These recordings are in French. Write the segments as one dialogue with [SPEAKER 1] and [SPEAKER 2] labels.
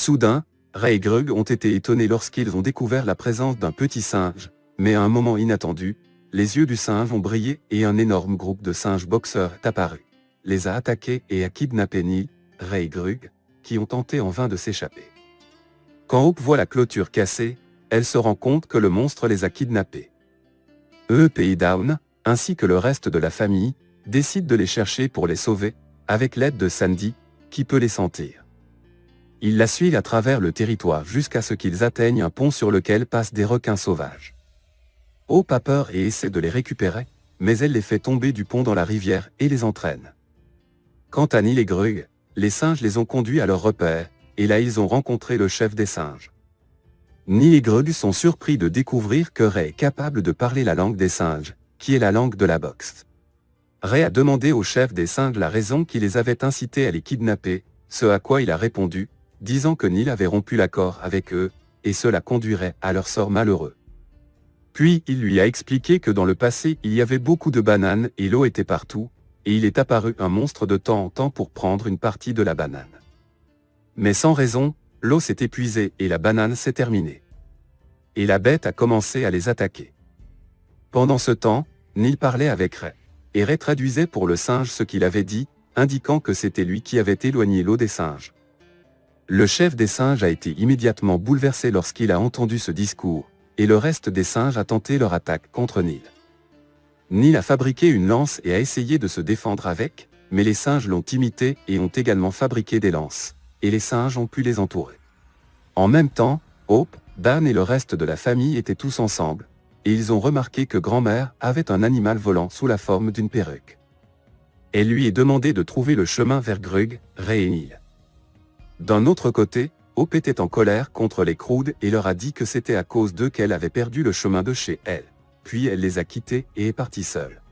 [SPEAKER 1] Soudain, Ray et Grug ont été étonnés lorsqu'ils ont découvert la présence d'un petit singe, mais à un moment inattendu, les yeux du singe ont brillé et un énorme groupe de singes boxeurs est apparu, les a attaqués et a kidnappé Neil, Ray et Grug, qui ont tenté en vain de s'échapper. Quand Hope voit la clôture cassée, elle se rend compte que le monstre les a kidnappés. Hope et Dawn, ainsi que le reste de la famille, décident de les chercher pour les sauver, avec l'aide de Sandy, qui peut les sentir. Ils la suivent à travers le territoire jusqu'à ce qu'ils atteignent un pont sur lequel passent des requins sauvages. Hope a peur et essaie de les récupérer, mais elle les fait tomber du pont dans la rivière et les entraîne. Quant à Neil et Grug, les singes les ont conduits à leur repère, et là ils ont rencontré le chef des singes. Neil et Grug sont surpris de découvrir que Ray est capable de parler la langue des singes, qui est la langue de la boxe. Ray a demandé au chef des singes la raison qui les avait incités à les kidnapper, ce à quoi il a répondu, disant que Neil avait rompu l'accord avec eux, et cela conduirait à leur sort malheureux. Puis il lui a expliqué que dans le passé il y avait beaucoup de bananes et l'eau était partout, et il est apparu un monstre de temps en temps pour prendre une partie de la banane. Mais sans raison, l'eau s'est épuisée et la banane s'est terminée. Et la bête a commencé à les attaquer. Pendant ce temps, Neil parlait avec Ray, et Ray traduisait pour le singe ce qu'il avait dit, indiquant que c'était lui qui avait éloigné l'eau des singes. Le chef des singes a été immédiatement bouleversé lorsqu'il a entendu ce discours, et le reste des singes a tenté leur attaque contre Neil. Neil a fabriqué une lance et a essayé de se défendre avec, mais les singes l'ont imité et ont également fabriqué des lances, et les singes ont pu les entourer. En même temps, Hope, Dan et le reste de la famille étaient tous ensemble, et ils ont remarqué que grand-mère avait un animal volant sous la forme d'une perruque. Elle lui est demandé de trouver le chemin vers Grug, Ray et Neil. D'un autre côté, Hope était en colère contre les Croods et leur a dit que c'était à cause d'eux qu'elle avait perdu le chemin de chez elle. Puis elle les a quittés et est partie seule.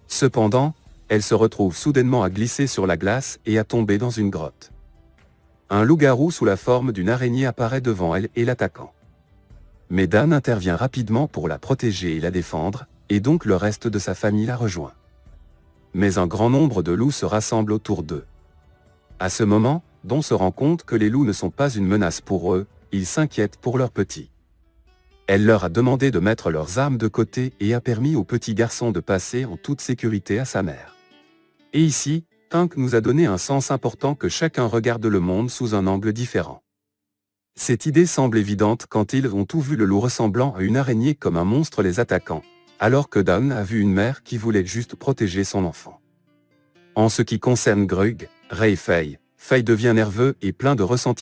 [SPEAKER 1] Cependant, elle se retrouve soudainement à glisser sur la glace et à tomber dans une grotte. Un loup-garou sous la forme d'une araignée apparaît devant elle et l'attaquant. Mais Dan intervient rapidement pour la protéger et la défendre, et donc le reste de sa famille la rejoint. Mais un grand nombre de loups se rassemblent autour d'eux. À ce moment, Don se rend compte que les loups ne sont pas une menace pour eux, ils s'inquiètent pour leurs petits. Elle leur a demandé de mettre leurs armes de côté et a permis au petit garçon de passer en toute sécurité à sa mère. Et ici, Tank nous a donné un sens important que chacun regarde le monde sous un angle différent. Cette idée semble évidente quand ils ont tous vu le loup ressemblant à une araignée comme un monstre les attaquant, alors que Dan a vu une mère qui voulait juste protéger son enfant. En ce qui concerne Grug, Ray Faye devient nerveux et plein de ressentiment.